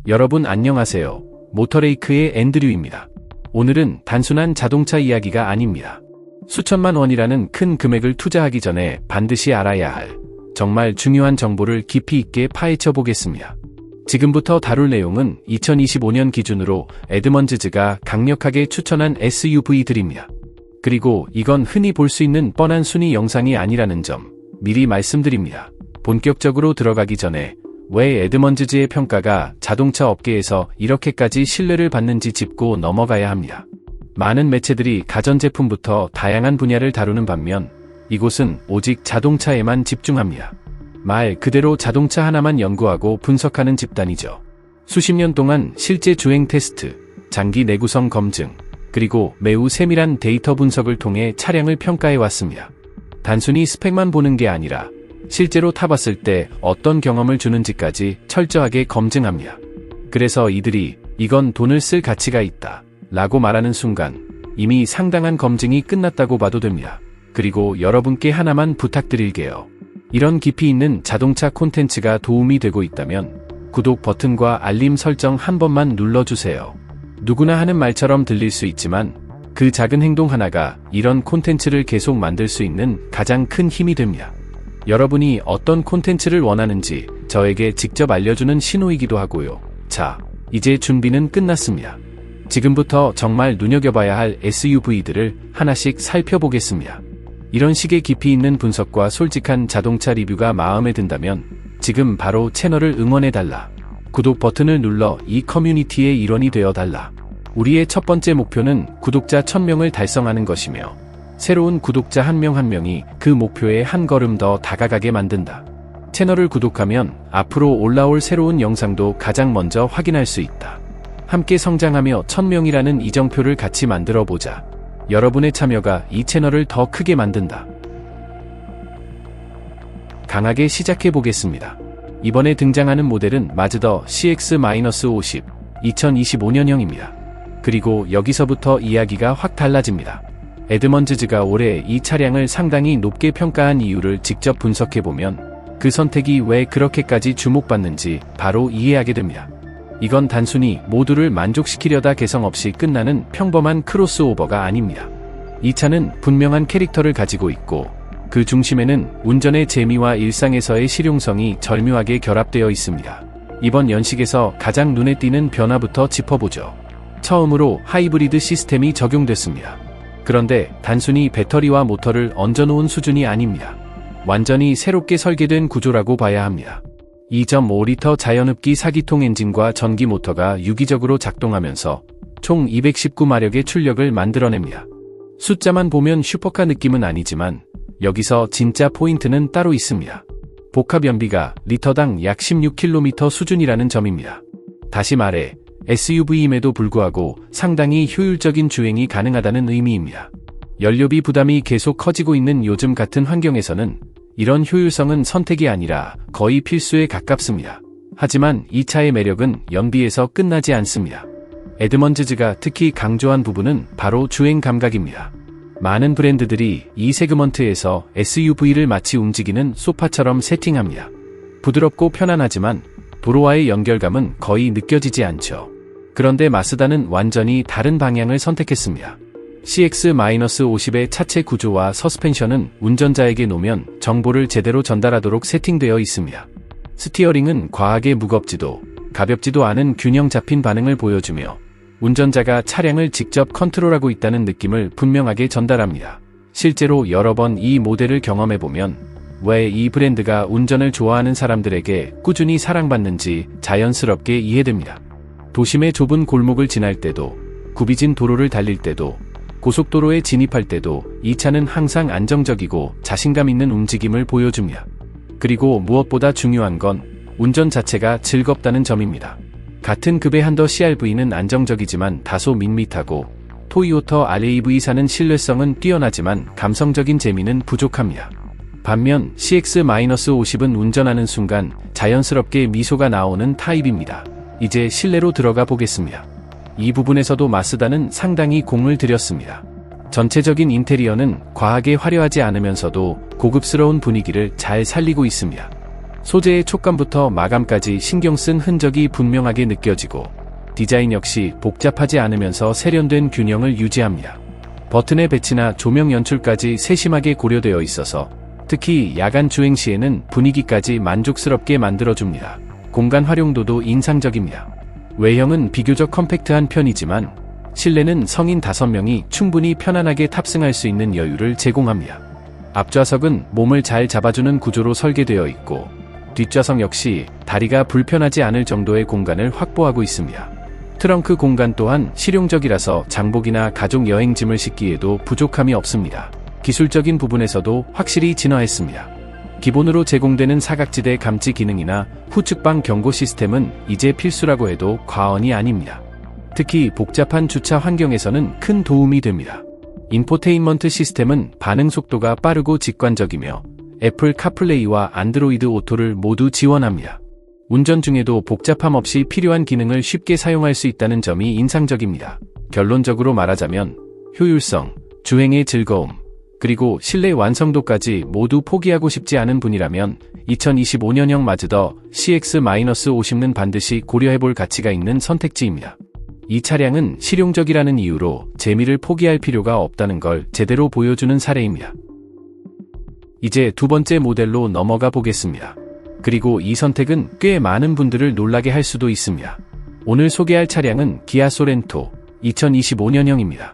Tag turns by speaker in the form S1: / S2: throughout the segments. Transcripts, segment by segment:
S1: 여러분 안녕하세요. 모터레이크의 앤드류입니다. 오늘은 단순한 자동차 이야기가 아닙니다. 수천만 원이라는 큰 금액을 투자하기 전에 반드시 알아야 할 정말 중요한 정보를 깊이 있게 파헤쳐 보겠습니다. 지금부터 다룰 내용은 2025년 기준으로 에드먼즈즈가 강력하게 추천한 SUV들입니다. 그리고 이건 흔히 볼 수 있는 뻔한 순위 영상이 아니라는 점 미리 말씀드립니다. 본격적으로 들어가기 전에 왜 에드먼즈즈의 평가가 자동차 업계에서 이렇게까지 신뢰를 받는지 짚고 넘어가야 합니다. 많은 매체들이 가전제품부터 다양한 분야를 다루는 반면 이곳은 오직 자동차에만 집중합니다. 말 그대로 자동차 하나만 연구하고 분석하는 집단이죠. 수십 년 동안 실제 주행 테스트, 장기 내구성 검증, 그리고 매우 세밀한 데이터 분석을 통해 차량을 평가해 왔습니다. 단순히 스펙만 보는 게 아니라 실제로 타봤을 때 어떤 경험을 주는지까지 철저하게 검증합니다. 그래서 이들이 이건 돈을 쓸 가치가 있다 라고 말하는 순간 이미 상당한 검증이 끝났다고 봐도 됩니다. 그리고 여러분께 하나만 부탁드릴게요. 이런 깊이 있는 자동차 콘텐츠가 도움이 되고 있다면 구독 버튼과 알림 설정 한 번만 눌러주세요. 누구나 하는 말처럼 들릴 수 있지만 그 작은 행동 하나가 이런 콘텐츠를 계속 만들 수 있는 가장 큰 힘이 됩니다. 여러분이 어떤 콘텐츠를 원하는지 저에게 직접 알려주는 신호이기도 하고요. 자, 이제 준비는 끝났습니다. 지금부터 정말 눈여겨봐야 할 SUV들을 하나씩 살펴보겠습니다. 이런 식의 깊이 있는 분석과 솔직한 자동차 리뷰가 마음에 든다면 지금 바로 채널을 응원해달라. 구독 버튼을 눌러 이 커뮤니티의 일원이 되어달라. 우리의 첫 번째 목표는 구독자 1000명을 달성하는 것이며 새로운 구독자 한 명 한 명이 그 목표에 한 걸음 더 다가가게 만든다. 채널을 구독하면 앞으로 올라올 새로운 영상도 가장 먼저 확인할 수 있다. 함께 성장하며 1000명이라는 이정표를 같이 만들어 보자. 여러분의 참여가 이 채널을 더 크게 만든다. 강하게 시작해 보겠습니다. 이번에 등장하는 모델은 마즈더 CX-50 2025년형입니다. 그리고 여기서부터 이야기가 확 달라집니다. 에드먼즈즈가 올해 이 차량을 상당히 높게 평가한 이유를 직접 분석해보면 그 선택이 왜 그렇게까지 주목받는지 바로 이해하게 됩니다. 이건 단순히 모두를 만족시키려다 개성 없이 끝나는 평범한 크로스오버가 아닙니다. 이 차는 분명한 캐릭터를 가지고 있고 그 중심에는 운전의 재미와 일상에서의 실용성이 절묘하게 결합되어 있습니다. 이번 연식에서 가장 눈에 띄는 변화부터 짚어보죠. 처음으로 하이브리드 시스템이 적용됐습니다. 그런데 단순히 배터리와 모터를 얹어놓은 수준이 아닙니다. 완전히 새롭게 설계된 구조라고 봐야 합니다. 2.5리터 자연흡기 4기통 엔진과 전기 모터가 유기적으로 작동하면서 총 219마력의 출력을 만들어냅니다. 숫자만 보면 슈퍼카 느낌은 아니지만 여기서 진짜 포인트는 따로 있습니다. 복합 연비가 리터당 약 16km 수준이라는 점입니다. 다시 말해 SUV임에도 불구하고 상당히 효율적인 주행이 가능하다는 의미입니다. 연료비 부담이 계속 커지고 있는 요즘 같은 환경에서는 이런 효율성은 선택이 아니라 거의 필수에 가깝습니다. 하지만 이 차의 매력은 연비에서 끝나지 않습니다. 에드먼즈즈가 특히 강조한 부분은 바로 주행 감각입니다. 많은 브랜드들이 이 세그먼트에서 SUV를 마치 움직이는 소파처럼 세팅합니다. 부드럽고 편안하지만 도로와의 연결감은 거의 느껴지지 않죠. 그런데 마쓰다는 완전히 다른 방향을 선택했습니다. CX-50의 차체 구조와 서스펜션은 운전자에게 놓으면 정보를 제대로 전달하도록 세팅되어 있습니다. 스티어링은 과하게 무겁지도 가볍지도 않은 균형 잡힌 반응을 보여주며 운전자가 차량을 직접 컨트롤하고 있다는 느낌을 분명하게 전달합니다. 실제로 여러 번 이 모델을 경험해보면 왜 이 브랜드가 운전을 좋아하는 사람들에게 꾸준히 사랑받는지 자연스럽게 이해됩니다. 도심의 좁은 골목을 지날 때도, 굽이진 도로를 달릴 때도, 고속도로에 진입할 때도 이 차는 항상 안정적이고 자신감 있는 움직임을 보여줍니다. 그리고 무엇보다 중요한 건 운전 자체가 즐겁다는 점입니다. 같은 급의 한더 CR-V는 안정적이지만 다소 밋밋하고 토요타 RAV4는 신뢰성은 뛰어나지만 감성적인 재미는 부족합니다. 반면 CX-50은 운전하는 순간 자연스럽게 미소가 나오는 타입입니다. 이제 실내로 들어가 보겠습니다. 이 부분에서도 마쓰다는 상당히 공을 들였습니다. 전체적인 인테리어는 과하게 화려하지 않으면서도 고급스러운 분위기를 잘 살리고 있습니다. 소재의 촉감부터 마감까지 신경 쓴 흔적이 분명하게 느껴지고 디자인 역시 복잡하지 않으면서 세련된 균형을 유지합니다. 버튼의 배치나 조명 연출까지 세심하게 고려되어 있어서 특히 야간 주행 시에는 분위기까지 만족스럽게 만들어줍니다. 공간 활용도도 인상적입니다. 외형은 비교적 컴팩트한 편이지만 실내는 성인 5명이 충분히 편안하게 탑승할 수 있는 여유를 제공합니다. 앞좌석은 몸을 잘 잡아주는 구조로 설계되어 있고 뒷좌석 역시 다리가 불편하지 않을 정도의 공간을 확보하고 있습니다. 트렁크 공간 또한 실용적이라서 장복이나 가족 여행짐을 싣기에도 부족함이 없습니다. 기술적인 부분에서도 확실히 진화했습니다. 기본으로 제공되는 사각지대 감지 기능이나 후측방 경고 시스템은 이제 필수라고 해도 과언이 아닙니다. 특히 복잡한 주차 환경에서는 큰 도움이 됩니다. 인포테인먼트 시스템은 반응 속도가 빠르고 직관적이며 애플 카플레이와 안드로이드 오토를 모두 지원합니다. 운전 중에도 복잡함 없이 필요한 기능을 쉽게 사용할 수 있다는 점이 인상적입니다. 결론적으로 말하자면 효율성, 주행의 즐거움, 그리고 실내 완성도까지 모두 포기하고 싶지 않은 분이라면 2025년형 마즈더 CX-50는 반드시 고려해볼 가치가 있는 선택지입니다. 이 차량은 실용적이라는 이유로 재미를 포기할 필요가 없다는 걸 제대로 보여주는 사례입니다. 이제 두 번째 모델로 넘어가 보겠습니다. 그리고 이 선택은 꽤 많은 분들을 놀라게 할 수도 있습니다. 오늘 소개할 차량은 기아 소렌토 2025년형입니다.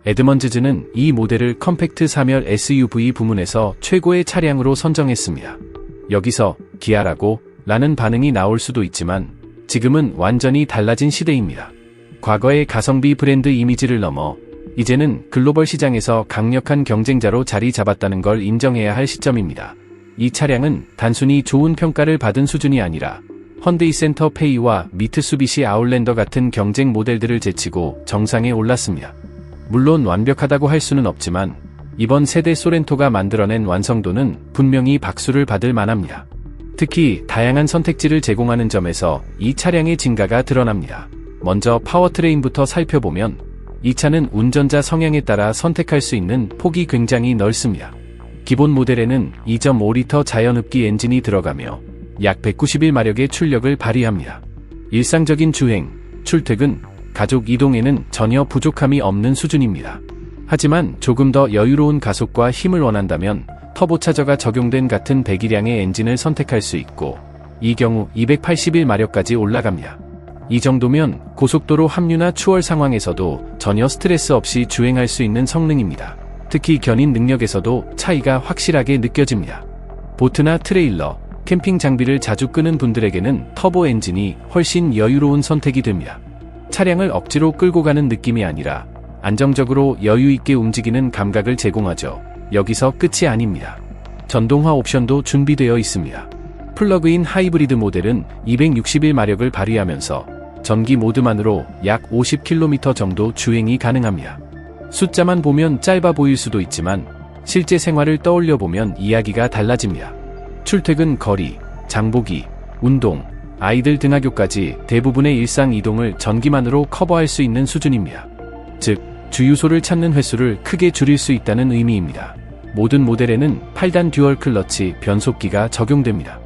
S1: 에드먼즈즈는 이 모델을 컴팩트 사멸 SUV 부문에서 최고의 차량으로 선정했습니다. 여기서 기아라고 라는 반응이 나올 수도 있지만 지금은 완전히 달라진 시대입니다. 과거의 가성비 브랜드 이미지를 넘어 이제는 글로벌 시장에서 강력한 경쟁자로 자리 잡았다는 걸 인정해야 할 시점입니다. 이 차량은 단순히 좋은 평가를 받은 수준이 아니라 헌데이 센터 페이와 미트수비시 아웃랜더 같은 경쟁 모델들을 제치고 정상에 올랐습니다. 물론 완벽하다고 할 수는 없지만 이번 세대 소렌토가 만들어낸 완성도는 분명히 박수를 받을 만합니다. 특히 다양한 선택지를 제공하는 점에서 이 차량의 진가가 드러납니다. 먼저 파워트레인부터 살펴보면 이 차는 운전자 성향에 따라 선택할 수 있는 폭이 굉장히 넓습니다. 기본 모델에는 2.5리터 자연흡기 엔진이 들어가며 약 191마력의 출력을 발휘합니다. 일상적인 주행, 출퇴근, 가족 이동에는 전혀 부족함이 없는 수준입니다. 하지만 조금 더 여유로운 가속과 힘을 원한다면 터보차저가 적용된 같은 배기량의 엔진을 선택할 수 있고 이 경우 281마력까지 올라갑니다. 이 정도면 고속도로 합류나 추월 상황에서도 전혀 스트레스 없이 주행할 수 있는 성능입니다. 특히 견인 능력에서도 차이가 확실하게 느껴집니다. 보트나 트레일러, 캠핑 장비를 자주 끄는 분들에게는 터보 엔진이 훨씬 여유로운 선택이 됩니다. 차량을 억지로 끌고 가는 느낌이 아니라 안정적으로 여유있게 움직이는 감각을 제공하죠. 여기서 끝이 아닙니다. 전동화 옵션도 준비되어 있습니다. 플러그인 하이브리드 모델은 261마력을 발휘하면서 전기 모드만으로 약 50km 정도 주행이 가능합니다. 숫자만 보면 짧아 보일 수도 있지만 실제 생활을 떠올려 보면 이야기가 달라집니다. 출퇴근 거리, 장보기, 운동, 아이들 등하교까지 대부분의 일상 이동을 전기만으로 커버할 수 있는 수준입니다. 즉, 주유소를 찾는 횟수를 크게 줄일 수 있다는 의미입니다. 모든 모델에는 8단 듀얼 클러치 변속기가 적용됩니다.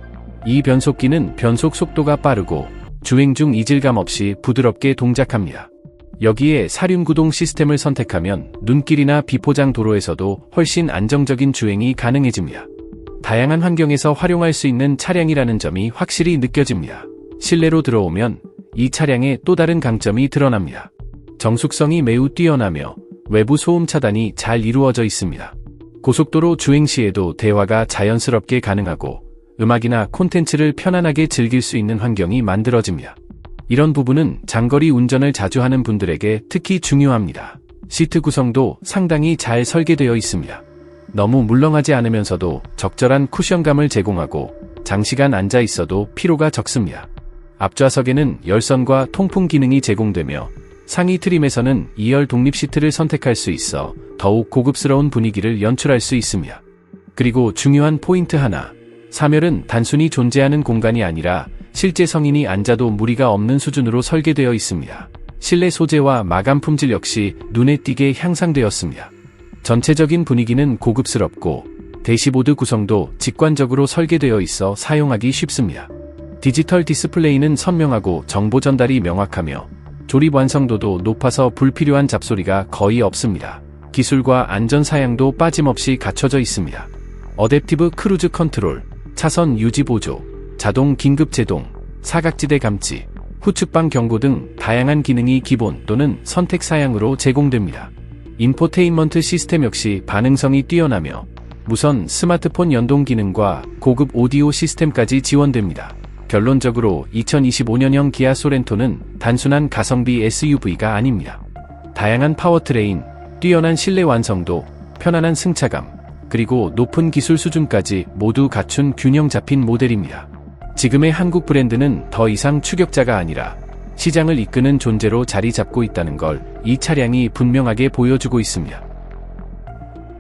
S1: 이 변속기는 변속 속도가 빠르고 주행 중 이질감 없이 부드럽게 동작합니다. 여기에 사륜구동 시스템을 선택하면 눈길이나 비포장 도로에서도 훨씬 안정적인 주행이 가능해집니다. 다양한 환경에서 활용할 수 있는 차량이라는 점이 확실히 느껴집니다. 실내로 들어오면 이 차량의 또 다른 강점이 드러납니다. 정숙성이 매우 뛰어나며 외부 소음 차단이 잘 이루어져 있습니다. 고속도로 주행 시에도 대화가 자연스럽게 가능하고 음악이나 콘텐츠를 편안하게 즐길 수 있는 환경이 만들어집니다. 이런 부분은 장거리 운전을 자주 하는 분들에게 특히 중요합니다. 시트 구성도 상당히 잘 설계되어 있습니다. 너무 물렁하지 않으면서도 적절한 쿠션감을 제공하고 장시간 앉아 있어도 피로가 적습니다. 앞좌석에는 열선과 통풍 기능이 제공되며 상위 트림에서는 2열 독립 시트를 선택할 수 있어 더욱 고급스러운 분위기를 연출할 수 있습니다. 그리고 중요한 포인트 하나, 3열은 단순히 존재하는 공간이 아니라 실제 성인이 앉아도 무리가 없는 수준으로 설계되어 있습니다. 실내 소재와 마감 품질 역시 눈에 띄게 향상되었습니다. 전체적인 분위기는 고급스럽고 대시보드 구성도 직관적으로 설계되어 있어 사용하기 쉽습니다. 디지털 디스플레이는 선명하고 정보 전달이 명확하며 조립 완성도도 높아서 불필요한 잡소리가 거의 없습니다. 기술과 안전 사양도 빠짐없이 갖춰져 있습니다. 어댑티브 크루즈 컨트롤, 차선 유지 보조, 자동 긴급 제동, 사각지대 감지, 후측방 경고 등 다양한 기능이 기본 또는 선택 사양으로 제공됩니다. 인포테인먼트 시스템 역시 반응성이 뛰어나며 무선 스마트폰 연동 기능과 고급 오디오 시스템까지 지원됩니다. 결론적으로 2025년형 기아 소렌토는 단순한 가성비 SUV가 아닙니다. 다양한 파워트레인, 뛰어난 실내 완성도, 편안한 승차감, 그리고 높은 기술 수준까지 모두 갖춘 균형 잡힌 모델입니다. 지금의 한국 브랜드는 더 이상 추격자가 아니라 시장을 이끄는 존재로 자리 잡고 있다는 걸 이 차량이 분명하게 보여주고 있습니다.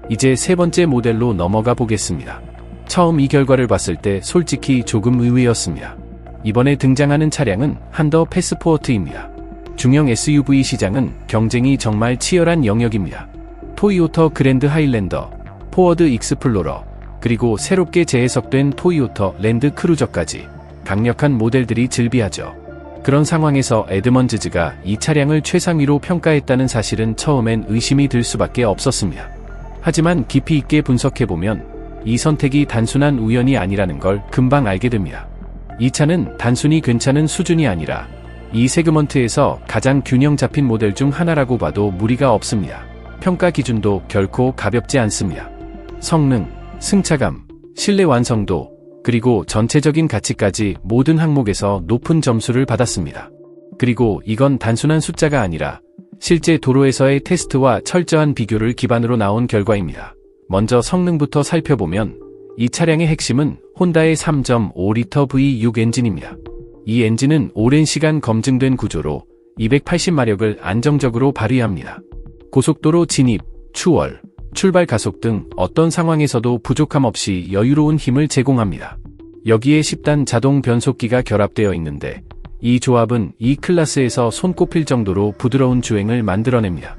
S1: 이제 세 번째 모델로 넘어가 보겠습니다. 처음 이 결과를 봤을 때 솔직히 조금 의외였습니다. 이번에 등장하는 차량은 한더 패스포어트입니다. 중형 SUV 시장은 경쟁이 정말 치열한 영역입니다. 토요타 그랜드 하일랜더, 포워드 익스플로러, 그리고 새롭게 재해석된 토요타 랜드 크루저까지 강력한 모델들이 즐비하죠. 그런 상황에서 에드먼즈가 이 차량을 최상위로 평가했다는 사실은 처음엔 의심이 들 수밖에 없었습니다. 하지만 깊이 있게 분석해보면 이 선택이 단순한 우연이 아니라는 걸 금방 알게 됩니다. 이 차는 단순히 괜찮은 수준이 아니라 이 세그먼트에서 가장 균형 잡힌 모델 중 하나라고 봐도 무리가 없습니다. 평가 기준도 결코 가볍지 않습니다. 성능, 승차감, 실내 완성도, 그리고 전체적인 가치까지 모든 항목에서 높은 점수를 받았습니다. 그리고 이건 단순한 숫자가 아니라 실제 도로에서의 테스트와 철저한 비교를 기반으로 나온 결과입니다. 먼저 성능부터 살펴보면 이 차량의 핵심은 혼다의 3.5리터 V6 엔진입니다. 이 엔진은 오랜 시간 검증된 구조로 280마력을 안정적으로 발휘합니다. 고속도로 진입, 추월, 출발 가속 등 어떤 상황에서도 부족함 없이 여유로운 힘을 제공합니다. 여기에 10단 자동 변속기가 결합되어 있는데 이 조합은 이 클래스에서 손꼽힐 정도로 부드러운 주행을 만들어냅니다.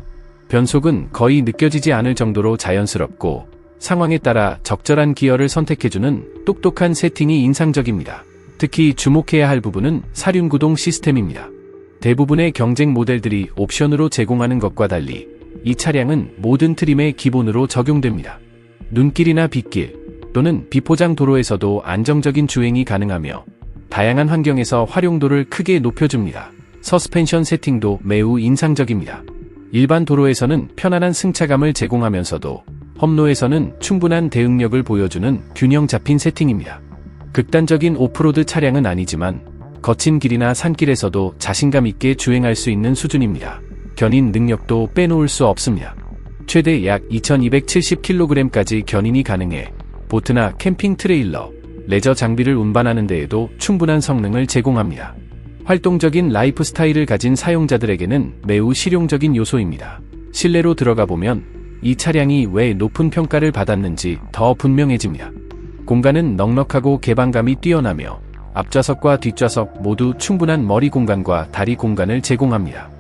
S1: 변속은 거의 느껴지지 않을 정도로 자연스럽고 상황에 따라 적절한 기어를 선택해주는 똑똑한 세팅이 인상적입니다. 특히 주목해야 할 부분은 사륜구동 시스템입니다. 대부분의 경쟁 모델들이 옵션으로 제공하는 것과 달리 이 차량은 모든 트림에 기본으로 적용됩니다. 눈길이나 빗길 또는 비포장 도로에서도 안정적인 주행이 가능하며 다양한 환경에서 활용도를 크게 높여줍니다. 서스펜션 세팅도 매우 인상적입니다. 일반 도로에서는 편안한 승차감을 제공하면서도 험로에서는 충분한 대응력을 보여주는 균형 잡힌 세팅입니다. 극단적인 오프로드 차량은 아니지만 거친 길이나 산길에서도 자신감 있게 주행할 수 있는 수준입니다. 견인 능력도 빼놓을 수 없습니다. 최대 약 2270kg까지 견인이 가능해 보트나 캠핑 트레일러, 레저 장비를 운반하는 데에도 충분한 성능을 제공합니다. 활동적인 라이프 스타일을 가진 사용자들에게는 매우 실용적인 요소입니다. 실내로 들어가 보면 이 차량이 왜 높은 평가를 받았는지 더 분명해집니다. 공간은 넉넉하고 개방감이 뛰어나며 앞좌석과 뒷좌석 모두 충분한 머리 공간과 다리 공간을 제공합니다.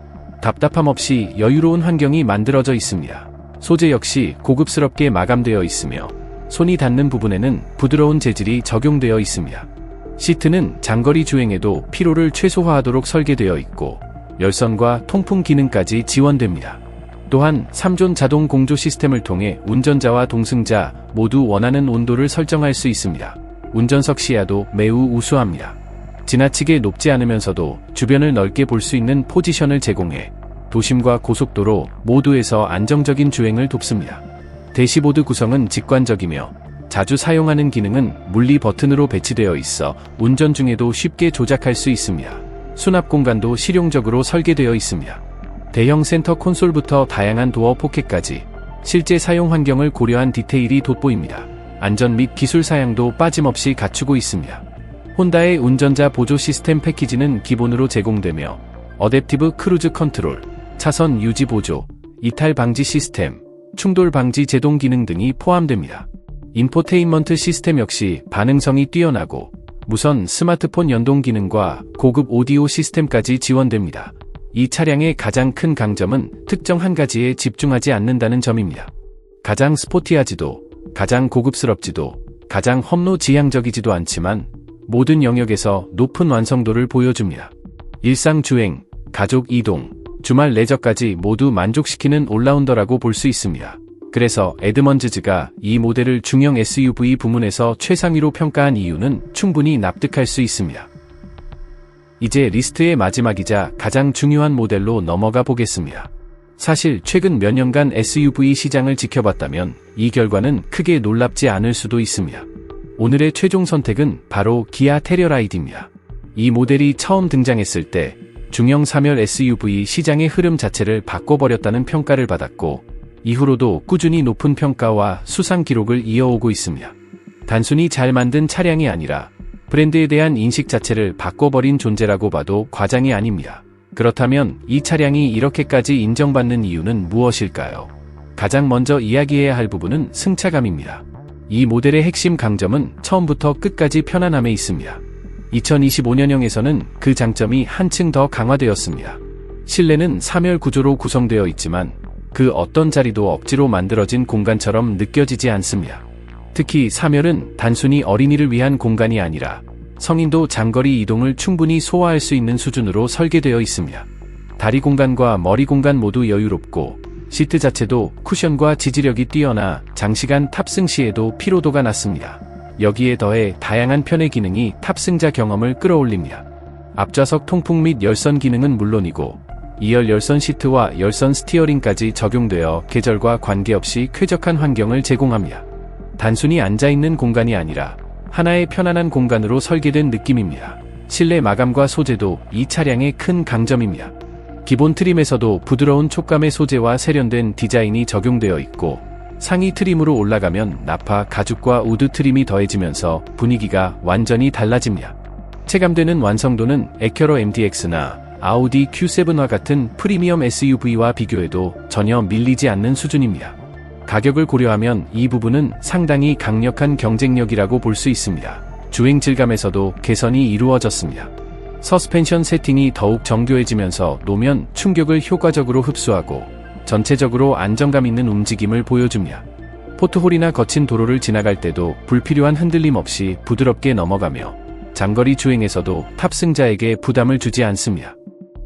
S1: 답답함 없이 여유로운 환경이 만들어져 있습니다. 소재 역시 고급스럽게 마감되어 있으며 손이 닿는 부분에는 부드러운 재질이 적용되어 있습니다. 시트는 장거리 주행에도 피로를 최소화하도록 설계되어 있고 열선과 통풍 기능까지 지원됩니다. 또한 3존 자동 공조 시스템을 통해 운전자와 동승자 모두 원하는 온도를 설정할 수 있습니다. 운전석 시야도 매우 우수합니다. 지나치게 높지 않으면서도 주변을 넓게 볼 수 있는 포지션을 제공해 도심과 고속도로 모두에서 안정적인 주행을 돕습니다. 대시보드 구성은 직관적이며 자주 사용하는 기능은 물리 버튼으로 배치되어 있어 운전 중에도 쉽게 조작할 수 있습니다. 수납 공간도 실용적으로 설계되어 있습니다. 대형 센터 콘솔부터 다양한 도어 포켓까지 실제 사용 환경을 고려한 디테일이 돋보입니다. 안전 및 기술 사양도 빠짐없이 갖추고 있습니다. 혼다의 운전자 보조 시스템 패키지는 기본으로 제공되며 어댑티브 크루즈 컨트롤, 차선 유지 보조, 이탈 방지 시스템, 충돌 방지 제동 기능 등이 포함됩니다. 인포테인먼트 시스템 역시 반응성이 뛰어나고 무선 스마트폰 연동 기능과 고급 오디오 시스템까지 지원됩니다. 이 차량의 가장 큰 강점은 특정 한 가지에 집중하지 않는다는 점입니다. 가장 스포티하지도 가장 고급스럽지도 가장 험로지향적이지도 않지만 모든 영역에서 높은 완성도를 보여줍니다. 일상 주행, 가족 이동, 주말 레저까지 모두 만족시키는 올라운더라고 볼 수 있습니다. 그래서 에드먼즈즈가 이 모델을 중형 SUV 부문에서 최상위로 평가한 이유는 충분히 납득할 수 있습니다. 이제 리스트의 마지막이자 가장 중요한 모델로 넘어가 보겠습니다. 사실 최근 몇 년간 SUV 시장을 지켜봤다면 이 결과는 크게 놀랍지 않을 수도 있습니다. 오늘의 최종 선택은 바로 기아 테리어라이드입니다. 이 모델이 처음 등장했을 때 중형 3열 SUV 시장의 흐름 자체를 바꿔버렸다는 평가를 받았고 이후로도 꾸준히 높은 평가와 수상 기록을 이어오고 있습니다. 단순히 잘 만든 차량이 아니라 브랜드에 대한 인식 자체를 바꿔버린 존재라고 봐도 과장이 아닙니다. 그렇다면 이 차량이 이렇게까지 인정받는 이유는 무엇일까요? 가장 먼저 이야기해야 할 부분은 승차감입니다. 이 모델의 핵심 강점은 처음부터 끝까지 편안함에 있습니다. 2025년형에서는 그 장점이 한층 더 강화되었습니다. 실내는 3열 구조로 구성되어 있지만 그 어떤 자리도 억지로 만들어진 공간처럼 느껴지지 않습니다. 특히 3열은 단순히 어린이를 위한 공간이 아니라 성인도 장거리 이동을 충분히 소화할 수 있는 수준으로 설계되어 있습니다. 다리 공간과 머리 공간 모두 여유롭고 시트 자체도 쿠션과 지지력이 뛰어나 장시간 탑승 시에도 피로도가 낮습니다. 여기에 더해 다양한 편의 기능이 탑승자 경험을 끌어올립니다. 앞좌석 통풍 및 열선 기능은 물론이고 2열 열선 시트와 열선 스티어링까지 적용되어 계절과 관계없이 쾌적한 환경을 제공합니다. 단순히 앉아있는 공간이 아니라 하나의 편안한 공간으로 설계된 느낌입니다. 실내 마감과 소재도 이 차량의 큰 강점입니다. 기본 트림에서도 부드러운 촉감의 소재와 세련된 디자인이 적용되어 있고 상위 트림으로 올라가면 나파 가죽과 우드 트림이 더해지면서 분위기가 완전히 달라집니다. 체감되는 완성도는 에큐러 MDX나 아우디 Q7와 같은 프리미엄 SUV와 비교해도 전혀 밀리지 않는 수준입니다. 가격을 고려하면 이 부분은 상당히 강력한 경쟁력이라고 볼 수 있습니다. 주행 질감에서도 개선이 이루어졌습니다. 서스펜션 세팅이 더욱 정교해지면서 노면 충격을 효과적으로 흡수하고 전체적으로 안정감 있는 움직임을 보여줍니다. 포트홀이나 거친 도로를 지나갈 때도 불필요한 흔들림 없이 부드럽게 넘어가며 장거리 주행에서도 탑승자에게 부담을 주지 않습니다.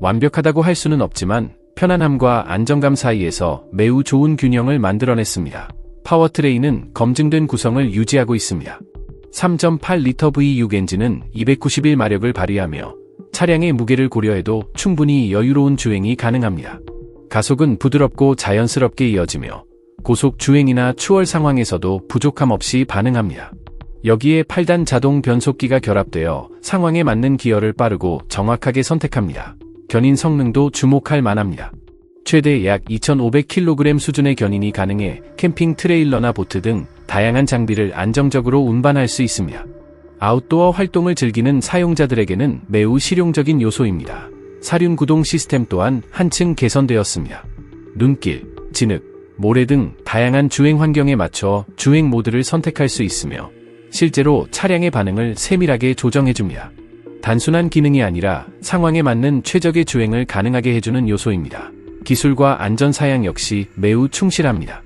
S1: 완벽하다고 할 수는 없지만 편안함과 안정감 사이에서 매우 좋은 균형을 만들어냈습니다. 파워트레인은 검증된 구성을 유지하고 있습니다. 3.8리터 V6 엔진은 291마력을 발휘하며 차량의 무게를 고려해도 충분히 여유로운 주행이 가능합니다. 가속은 부드럽고 자연스럽게 이어지며 고속 주행이나 추월 상황에서도 부족함 없이 반응합니다. 여기에 8단 자동 변속기가 결합되어 상황에 맞는 기어를 빠르고 정확하게 선택합니다. 견인 성능도 주목할 만합니다. 최대 약 2,500kg 수준의 견인이 가능해 캠핑 트레일러나 보트 등 다양한 장비를 안정적으로 운반할 수 있습니다. 아웃도어 활동을 즐기는 사용자들에게는 매우 실용적인 요소입니다. 사륜 구동 시스템 또한 한층 개선되었습니다. 눈길, 진흙, 모래 등 다양한 주행 환경에 맞춰 주행 모드를 선택할 수 있으며 실제로 차량의 반응을 세밀하게 조정해줍니다. 단순한 기능이 아니라 상황에 맞는 최적의 주행을 가능하게 해주는 요소입니다. 기술과 안전 사양 역시 매우 충실합니다.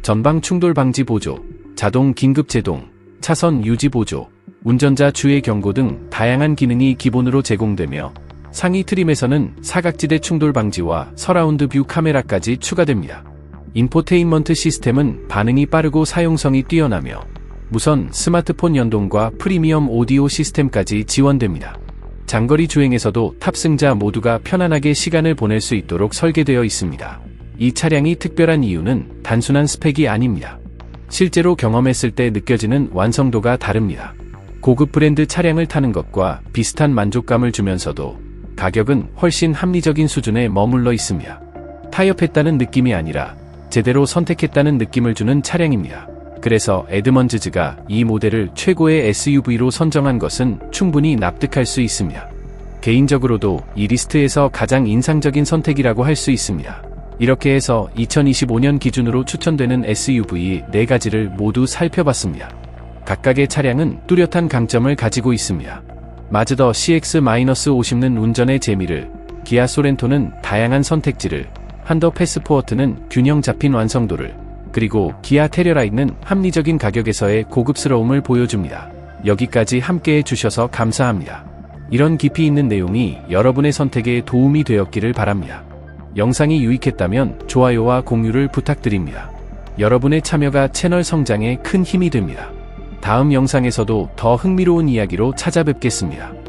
S1: 전방 충돌 방지 보조, 자동 긴급 제동, 차선 유지 보조, 운전자 주의 경고 등 다양한 기능이 기본으로 제공되며 상위 트림에서는 사각지대 충돌 방지와 서라운드 뷰 카메라까지 추가됩니다. 인포테인먼트 시스템은 반응이 빠르고 사용성이 뛰어나며 무선 스마트폰 연동과 프리미엄 오디오 시스템까지 지원됩니다. 장거리 주행에서도 탑승자 모두가 편안하게 시간을 보낼 수 있도록 설계되어 있습니다. 이 차량이 특별한 이유는 단순한 스펙이 아닙니다. 실제로 경험했을 때 느껴지는 완성도가 다릅니다. 고급 브랜드 차량을 타는 것과 비슷한 만족감을 주면서도 가격은 훨씬 합리적인 수준에 머물러 있습니다. 타협했다는 느낌이 아니라 제대로 선택했다는 느낌을 주는 차량입니다. 그래서 에드먼즈즈가 이 모델을 최고의 SUV로 선정한 것은 충분히 납득할 수 있습니다. 개인적으로도 이 리스트에서 가장 인상적인 선택이라고 할 수 있습니다. 이렇게 해서 2025년 기준으로 추천되는 SUV 4가지를 모두 살펴봤습니다. 각각의 차량은 뚜렷한 강점을 가지고 있습니다. 마즈더 CX-50는 운전의 재미를, 기아 소렌토는 다양한 선택지를, 한더 패스포어트는 균형 잡힌 완성도를, 그리고 기아 테레라인은 합리적인 가격에서의 고급스러움을 보여줍니다. 여기까지 함께 해주셔서 감사합니다. 이런 깊이 있는 내용이 여러분의 선택에 도움이 되었기를 바랍니다. 영상이 유익했다면 좋아요와 공유를 부탁드립니다. 여러분의 참여가 채널 성장에 큰 힘이 됩니다. 다음 영상에서도 더 흥미로운 이야기로 찾아뵙겠습니다.